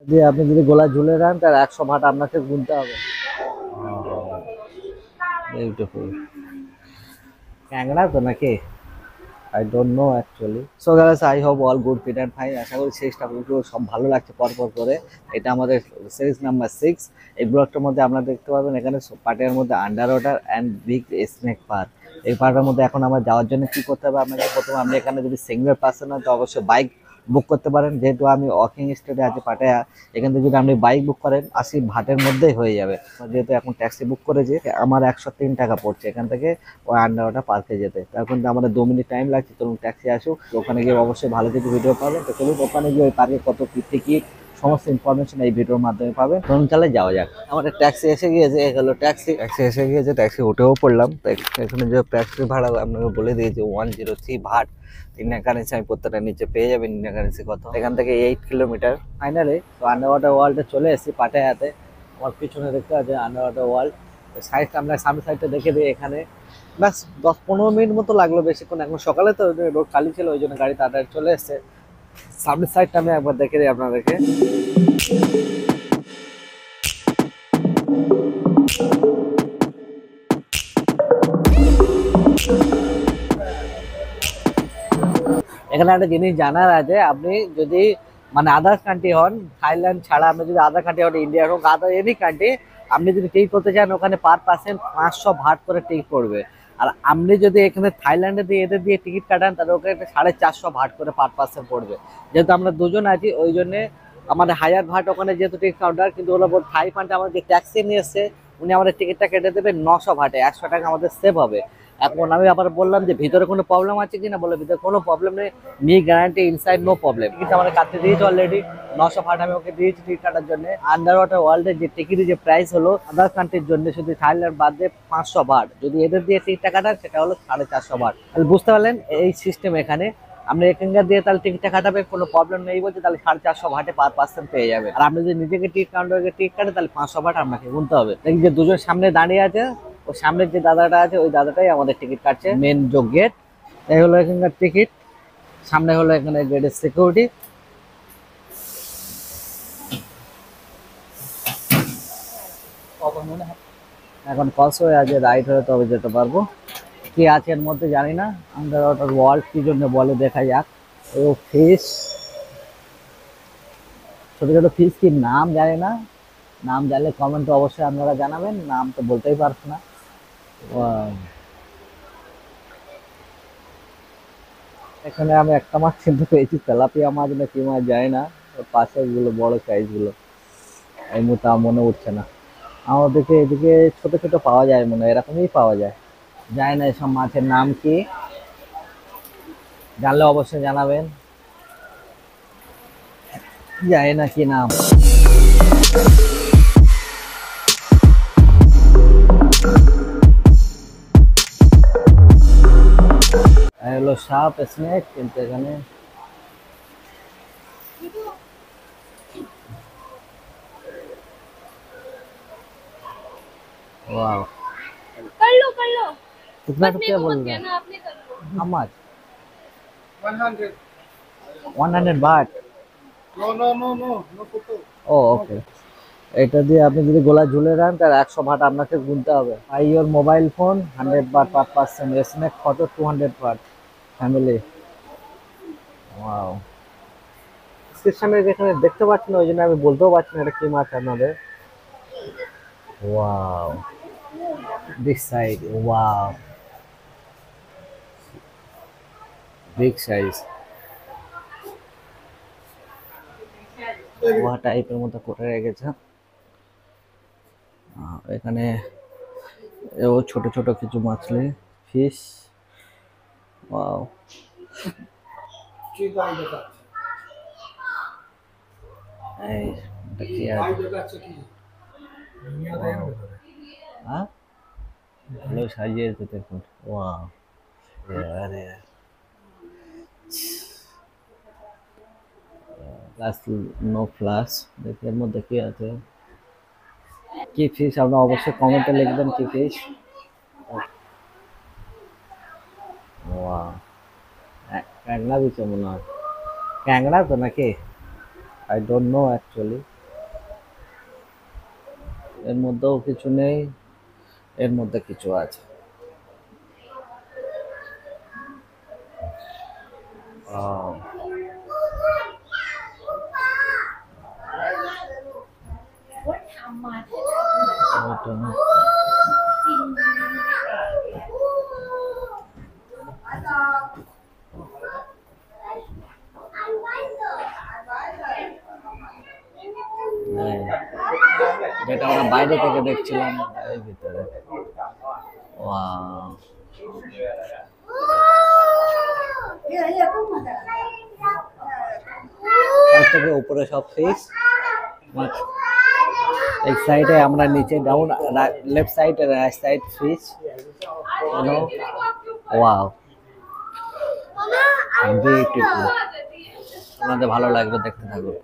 দিয়ে আপনি যদি গোলা ঝুলে রান তার 100 ভাট আপনাকে গুনতে হবে। বিউটিফুল। ক্যাংড়া তো নাকি? I don't know actually. So guys, I hope all good fit and fine. আশা করি সিরিজটা পুরো সব ভালো লাগছে পরপর করে। এটা আমাদের সিরিজ নাম্বার 6। এই ব্লগটার মধ্যে আপনারা দেখতে পাবেন এখানে পার্টের মধ্যে under water and big snake park. এই পার্কের মধ্যে এখন আমরা যাওয়ার জন্য কি করতে হবে আপনাকে? প্রথমে আপনি এখানে যদি সিঙ্গেল পার্সন হন তো অবশ্যই বাইক বুক করতে পারেন। যেহেতু আমি ওয়াকিং স্টেটে আছি পাটায়া, এখান থেকে যদি আপনি বাইক বুক করেন 80 ভাটের মধ্যেই হয়ে যাবে। যেহেতু এখন ট্যাক্সি বুক করেছি, আমার 103 টাকা পড়ছে এখান থেকে ওই আন্ডার ওয়াটার পার্কে যেতে। তার কিন্তু আমাদের 2 মিনিট টাইম লাগছে। চলুন ট্যাক্সি আসুক, তো ওখানে গিয়ে অবশ্যই ভালো কিছু ভিডিও পাবেন। তো চলুন ওখানে গিয়ে ওই পার্কে কত কি টিকিট সমস্ত ইনফরমেশন এই ভিডিওর মাধ্যমে পাবেন। তখন তাহলে যাওয়া যাক। আমাদের ট্যাক্সি এসে গিয়েছে, এই হলো ট্যাক্সি। ট্যাক্সি এসে গিয়েছে, ট্যাক্সি উঠেও পড়লাম। তো এখানে যে ট্যাক্সি ভাড়া আপনাকে বলে দিয়েছি 103 ভাট। ইন্ডিয়ান কারেন্সি আমি প্রত্যেকটা নিচে পেয়ে যাবেন ইন্ডিয়ান কারেন্সি কত। এখান থেকে 8 কিলোমিটার। ফাইনালি তো আন্ডার ওয়াটার ওয়ার্ল্ডে চলে এসেছি পাটায়াতে। আমার পিছনে দেখতে পাচ্ছেন আন্ডার ওয়াটার ওয়ার্ল্ড। সাইডটা আমরা সামনে সাইডটা দেখে দিই এখানে। ব্যাস 10-15 মিনিট মতো লাগলো, বেশিক্ষণ। এখন সকালে তো রোড খালি ছিল, ওই জন্য গাড়ি তাড়াতাড়ি চলে এসছে। সামনের সাইডটা আমি একবার দেখে দিই আপনাদেরকে। এখানে একটা জিনিস জানার আছে, আপনি যদি মানে আদার্স কান্ট্রি হন, থাইল্যান্ড ছাড়া আপনি যদি আদার কান্ট্রি হন, ইন্ডিয়া হোক, আদার এনি কান্ট্রি, আপনি যদি টিকিট করতে চান ওখানে পার পার্সন 500 ভাট করে টিকিট পড়বে। আর আপনি যদি এখানে থাইল্যান্ডে দিয়ে এদের দিয়ে টিকিট কাটান তাহলে ওখানে 450 ভাট করে পার পার্সন পড়বে। যেহেতু আমরা দুজন আছি ওই জন্য আমাদের 1000 ভাট ওখানে, যেহেতু টিকিট কাউন্টার, কিন্তু ওরা থাই ফান্ডে আমাদের ট্যাক্সি নিয়ে এসছে, উনি আমাদের টিকিটটা কেটে দেবে 900 ভাটে। 100 টাকা আমাদের সেভ হবে। এখন আমি আবার বললাম যে ভিতরে কোনো প্রবলেম আছে কিনা, বলে ভিতরে কোনো প্রবলেম নেই, me guarantee inside no problem. কিন্তু আমাদের কাটতে দিয়েছে অলরেডি 900 ভাট, আমি ওকে দিয়েছি টিকিট কাটার জন্য। আন্ডার ওয়াটার ওয়ার্ল্ডের যে টিকিটের যে প্রাইস হলো আদার কান্ট্রির জন্য শুধু থাইল্যান্ড বাদ দিয়ে 500 ভাট, যদি এদের দিয়ে টিকিটটা কাটান সেটা হলো 450 ভাট। তাহলে বুঝতে পারলেন এই সিস্টেম এখানে। আপনি এখানকার দিয়ে তাহলে টিকিটটা কাটাবেন, কোনো প্রবলেম নেই বলছে, তাহলে 450 ভাটে পার পার্সন পেয়ে যাবে। আর আপনি যদি নিজেকে টিকিট কাউন্টারে টিকিট কাটে তাহলে 500 ভাট আপনাকে গুনতে হবে। দেখি যে দুজন সামনে দাঁড়িয়ে আছে, ও সামনের যে দাদাটা আছে ওই দাদাটাই আমাদের টিকিট কাটছে, মেন যে গেট। এই হলো এখানকার টিকিট। সামনে হলো এখানে গেটের সিকিউরিটি। এখন ক্রস হয়ে আছে, রাইট হয়ে তবে যেতে পারবো। কি আছে এর মধ্যে জানি না। আন্ডার ওয়াটার ওয়ার্ল্ড কি জন্য বলে দেখা যাক। ও ফিশ, ছোট ছোট ফিশ, কি নাম জানি না। নাম জানলে কমেন্টে অবশ্যই আপনারা জানাবেন, নাম তো বলতেই পারছি না। Wow! এখানে আমি একটা মাছ চিনতে পেয়েছি, তেলাপিয়া মাছ না কি মাছ জানি না। ওর পাশে গুলো বড় সাইজ গুলো এই মুহূর্তে আমার মনে উঠছে না। আমাদেরকে এদিকে ছোট ছোট পাওয়া যায় মনে হয়, এরকমই পাওয়া যায়। জানি না এসব মাছের নাম কি, জানলে অবশ্যই জানাবেন। জানি না কি নাম। এই হলো সাপ স্নেক, কিন্তু এখানে वाह। कर लो कितना बस मेरे रुपया को बोल मत रहे हैं? कहना आपने कर लो हाउ मच? 100. 100 बाट। No photo. ও ওকে। এটা দিয়ে আপনি যদি গোলা ঝুলে রান তার 100 ভাট আপনাকে গুনতে হবে। I your mobile phone 100 but per person. Snake photo 200 but family. Wow. ডিসক্রিপশনে যেখানে দেখতে পাচ্ছেন ওই জন্য আমি বলতেও পারছি না এটা কি মাছ আপনাদের। Wow, this side, wow, big size. ওয়া টাইপের মতো করে রেখেছে। এখানে এও ছোট ছোট কিছু মাছলি, ফিশ। ওয়াও। কি গাই দেখাচ্ছে? এই এটা কি গাই আছে? দেখাচ্ছে কি? দুনিয়াতে এর ভেতরে। হ্যাঁ, ভালো সাজিয়েছে দেখুন। ওয়াও, আরে প্লাস, নো প্লাস। দেখি এর মধ্যে কি আছে, কি ফিশ আপনারা অবশ্যই কমেন্টে লিখবেন কি ফিশ। ওয়াও, ক্যাংড়া দিচ্ছে মনে হয়। ক্যাংড়া তো নাকি? I don't know actually. এর মধ্যেও কিছু নেই, এর মধ্যে কিছু আছে। Wow. ওটা না। হ্যাঁ, যেটা আমরা বাইরে থেকে দেখছিলাম এর ভিতরে। ওয়াও, এর থেকে উপরে সব ফিশ। एक साइड है हमारा नीचे down, left side right side fish, you know. Wow, beautiful. আপনাদের ভালো লাগবে, দেখতে থাকুন।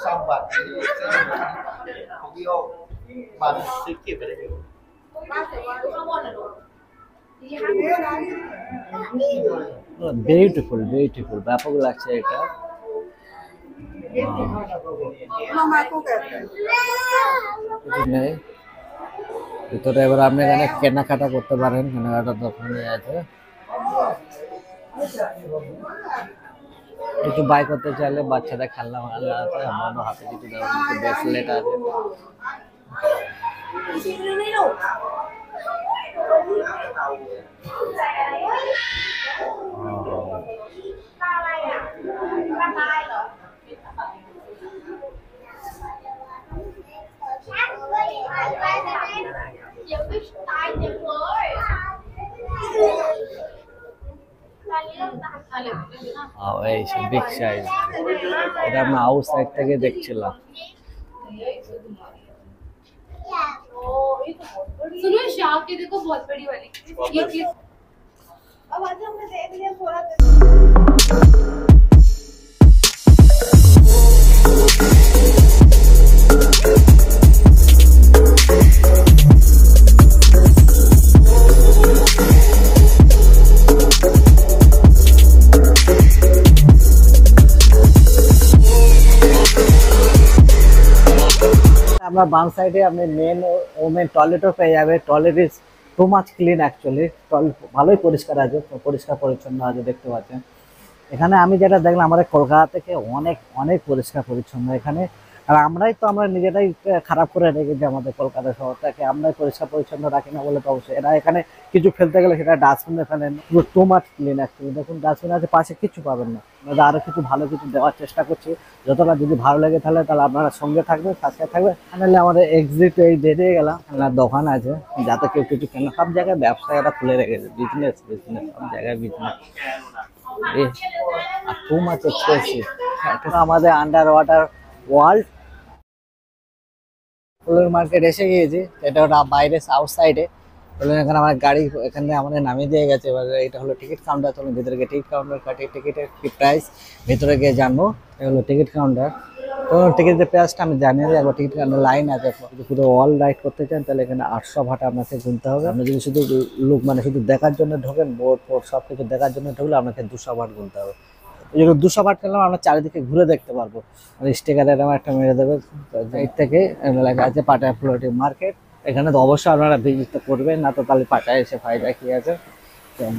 xong bạn video bạn sẽ kịp đấy. Beautiful beautiful, ব্যাপক লাগছে এটা। কিছু নেই ভিতরে। এবার আপনি এখানে কেনাকাটা করতে পারেন, কেনাকাটার দোকানে আছে। একটু বাই করতে চাইলে বাচ্চাদের খেলনা ভালো আছে, আমারও হাতে কিছু দেওয়ার মতো ব্রেসলেট আছে। এই বিগ সাইজ, এটা আমরা আউট সাইড থেকে দেখছিলাম। सुनो शार्क के देखो बहुत बड़ी वाली ये किस अब आज हमने देख लिया थोड़ा। আমরা বাম সাইডে আপনি মেন ওমেন টয়লেটও পেয়ে যাবে। Toilet is too much clean actually, toilet ভালোই পরিষ্কার আছে, পরিষ্কার পরিচ্ছন্ন আছে, দেখতে পাচ্ছেন। এখানে আমি যেটা দেখলাম আমাদের কলকাতা থেকে অনেক অনেক পরিষ্কার পরিচ্ছন্ন এখানে। আর আমরা নিজেরাই খারাপ করে রেখেছি আমাদের কলকাতা শহরটাকে, আমরাই পরিষ্কার পরিচ্ছন্ন রাখি না বলে তো অবশ্যই। এরা এখানে কিছু ফেলতে গেলে সেটা ডাস্টবিনে ফেলেন, পুরো টু মাচ ক্লিন অ্যাকচুয়ালি। দেখুন ডাস্টবিন আছে পাশে, কিছু পাবেন না। আমরা আরো কিছু ভালো কিছু দেওয়ার চেষ্টা করছি, যতটা যদি ভালো লাগে তাহলে আপনারা সঙ্গে থাকবেন, সাথে থাকবে। নাহলে আমাদের এক্সিট এই বেরিয়ে গেলাম। খেলনার দোকান আছে, যাতে কেউ কিছু কেনা, সব জায়গায় ব্যবসা এরা খুলে রেখেছে, বিজনেস বিজনেস, সব জায়গায় বিজনেস। Too much expensive. এটা আমাদের আন্ডার ওয়াটার ওয়ার্ল্ড ফুলের মার্কেট এসে গিয়েছি। এটা ওটা বাইরে সাউথ সাইডে। এখানে আমার গাড়ি এখানে আমাদের নামিয়ে দিয়ে গেছে। এবার এটা হলো টিকিট কাউন্টার, চলুন ভিতরে গিয়ে টিকিট কাউন্টার কাটি, টিকিটের কি প্রাইস ভিতরে গিয়ে জানবো। এটা হলো টিকিট কাউন্টার। তো টিকিটের প্রাইসটা আমি জানিয়ে দিই একবার। টিকিট কাউন্টার লাইন আছে, যদি পুরো অল রাইড করতে চান তাহলে এখানে 800 ভাটা আপনাকে গুনতে হবে। আপনি যদি শুধু লোক মানে শুধু দেখার জন্য ঢোকেন, বোর্ড ফোর্ড সব কিছু দেখার জন্য ঢুকলে আপনাকে 200 ভাট গুনতে হবে। এই জন্য 200 ভাট নিলাম, আমরা চারিদিকে ঘুরে দেখতে পারবো। স্টিকারের আমার একটা মেরে দেবে সাইড থেকে, লেখা আছে পাটায়া ফ্লোটিং মার্কেট। এখানে তো অবশ্যই আপনারা ভিজিট করবেন, না তো তাহলে পাটায় এসে ফায়দা কি আছে।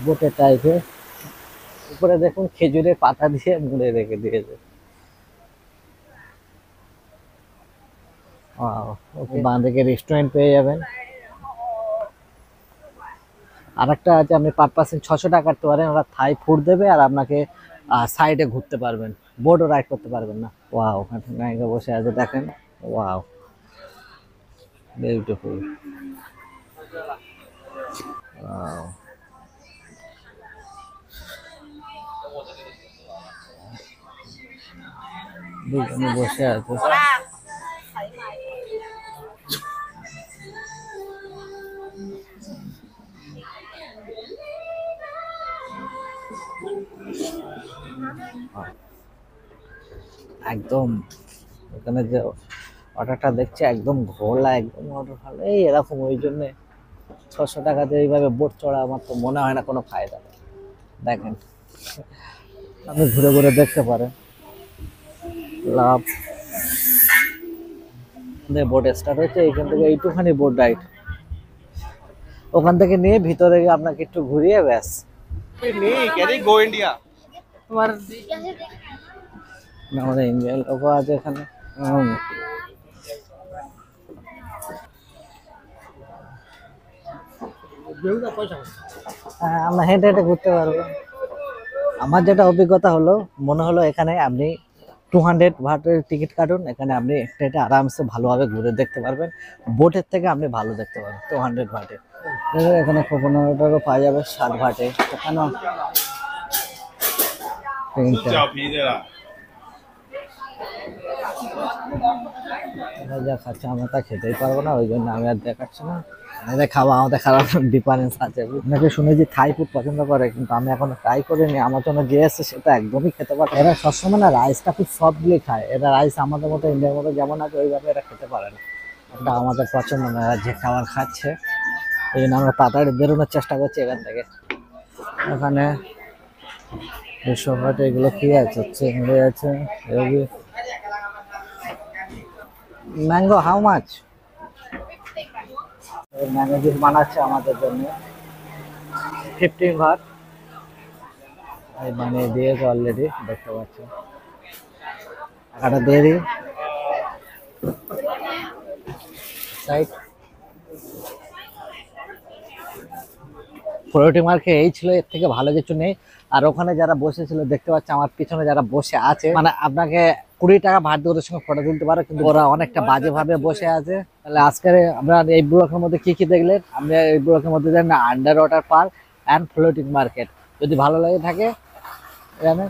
বোটের টাইপের উপরে দেখুন খেজুরের পাতা দিয়ে মুড়ে রেখে দিয়েছে। বাঁ দিকে রেস্টুরেন্ট পেয়ে যাবেন। আর একটা আছে, আপনি পার পার্সন 600 টাকা কাটতে পারেন। ওরা থাই ফুড দেবে আর আপনাকে সাইডে ঘুরতে পারবেন, বোটও রাইড করতে পারবেন না। ওয়াও, ওখানে নায়িকা বসে আছে দেখেন। Wow, beautiful. ওয়াও, দুজনে বসে আছে। একদম এখানে যে অর্ডারটা দেখছে একদম ঘোলা, একদম অর্ডার ভালো এই এরকম, ওই জন্যে 600 টাকাতে এইভাবে বোট চড়া আমার তো মনে হয় না কোনো ফায়দা। দেখেন আপনি ঘুরে ঘুরে দেখতে পারেন। লাভ বোট স্টার্ট হচ্ছে এইখান থেকে, এইটুখানি বোট রাইড, ওখান থেকে নিয়ে ভিতরে গিয়ে আপনাকে একটু ঘুরিয়ে ব্যাস। नहीं कह रही गो इंडिया তোমার আমাদের ইন্ডিয়ান লোক আছে এখানে। হ্যাঁ, আমরা হেঁটে হেঁটে ঘুরতে পারবো। আমার যেটা অভিজ্ঞতা হলো, মনে হলো এখানে আপনি 200 ভাটের টিকিট কাটুন, এখানে আপনি হেঁটে হেঁটে আরামসে ভালোভাবে ঘুরে দেখতে পারবেন। বোটের থেকে আপনি ভালো দেখতে পারবেন 200 ভাটে। এখানে 15টারও পাওয়া যাবে 60 ভাটে, এখানেও তিনটে। এরা যা খাচ্ছে আমরা তা খেতেই পারবো না, ওই জন্য আমি আর দেখাচ্ছি না। আমাদের খাওয়া আমাদের খারাপ ডিফারেন্স আছে। আপনাকে শুনেছি থাই ফুড পছন্দ করে, কিন্তু আমি এখনো ট্রাই করিনি। আমার জন্য যে এসছে সেটা একদমই খেতে পারে। এরা সবসময় না রাইসটা খুব সফটলি খায়। এরা রাইস আমাদের মতো ইন্ডিয়ার মতো যেমন আছে ওইভাবে এরা খেতে পারে না। এটা আমাদের পছন্দ না, এরা যে খাবার খাচ্ছে। এই জন্য আমরা তাড়াতাড়ি বেরোনোর চেষ্টা করছি এখান থেকে। এখানে এসব হয়তো এগুলো কি আছে, চিংড়ি আছে, mango how much? Mango juice বানাচ্ছে আমাদের জন্য, 15 ভাট এই বানিয়ে দিয়েছে অলরেডি, দেখতে পাচ্ছি। টাকাটা দিয়ে দিই সাইড। ফ্লোটিং মার্কে এই ছিল, এর থেকে ভালো কিছু নেই। আর ওখানে যারা বসেছিল দেখতে পাচ্ছি আমার পিছনে যারা বসে আছে, মানে আপনাকে 20 টাকা ভাড়া দিয়ে ওদের সঙ্গে ফটো তুলতে পারো, কিন্তু ওরা অনেকটা বাজে ভাবে বসে আছে। তাহলে আজকের আমরা এই ব্লকের মধ্যে কি কি দেখলেন? আমরা এই ব্লকের মধ্যে জানি under water park and floating market. যদি ভালো লাগে থাকে এখানে